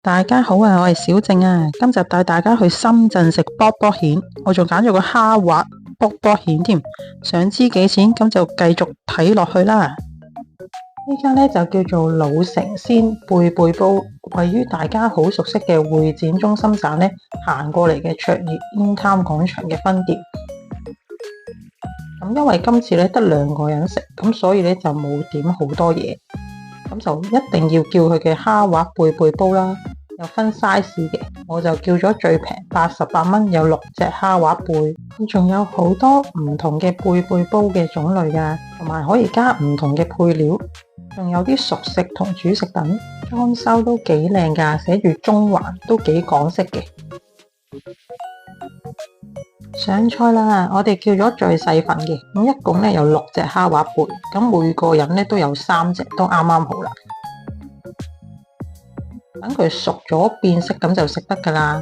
大家好啊，我係小靜啊，今集帶大家去深圳食卜卜蜆，我仲揀咗個蝦滑卜卜蜆添，想知幾錢？咁就繼續睇落去啦。呢間呢就叫做老城鮮貝貝煲，位於大家好熟悉嘅會展中心站呢行過嚟嘅卓越煙灘廣場嘅分店。咁因為今次呢得2個人食，咁所以呢就冇點好多嘢，咁就一定要叫佢嘅蝦滑貝貝煲啦。有分 size 嘅，我就叫咗最平88蚊，有6隻蝦滑貝，仲有好多唔同嘅貝貝煲嘅種類噶，同埋可以加唔同嘅配料，仲有啲熟食同主食等，裝修都幾靚噶，寫住中環，都幾港式嘅。上菜啦，我哋叫咗最細份嘅，咁一共呢有6隻蝦滑貝，咁每個人呢都有3隻，都啱啱好啦。等佢熟咗變色咁就食得噶啦。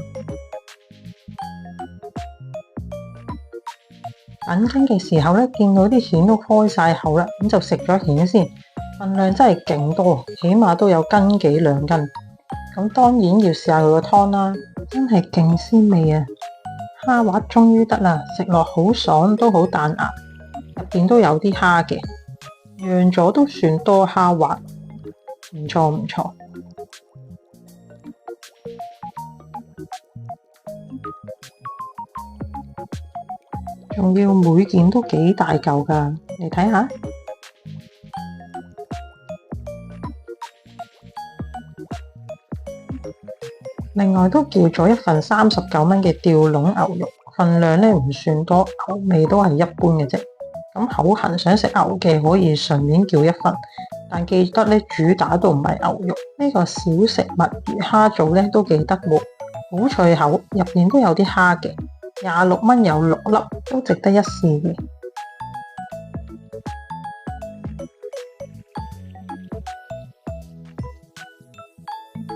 等緊嘅時候呢，見到啲蜆都開晒口啦，咁就食咗蜆先。份量真係勁多，起碼都有1斤幾2斤。咁當然要試下佢個湯啦，真係勁鮮味啊！蝦滑終於得啦，食落好爽，都好彈牙，入邊都有啲蝦嘅，釀咗都算多蝦滑，唔錯唔錯。仲要每件都幾大嚿噶，你睇下。另外都叫咗一份39蚊嘅吊籠牛肉，份量呢唔算多，牛味都係一般嘅啫。咁口痕想食牛嘅可以順便叫一份，但記得呢主打都唔係牛肉。呢個小食墨魚蝦棗呢都幾得喎，好脆口，入邊都有啲蝦嘅。26蚊有6粒，都值得一試嘅。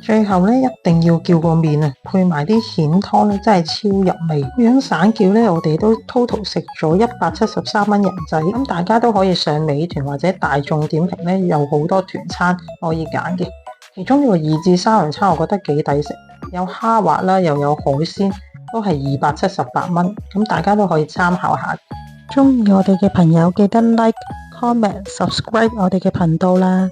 最後呢，一定要叫個麵啊，配埋啲蜆湯呢，真係超入味。樣散叫呢，我哋都 total 食咗173蚊人仔。咁大家都可以上美團或者大眾點評呢，有好多團餐可以揀嘅。其中呢個2至3人餐，我覺得幾抵食，有蝦滑啦，又有海鮮。都係278蚊，咁大家都可以參考下。鍾意我哋嘅朋友記得 like、comment、subscribe 我哋嘅頻道啦。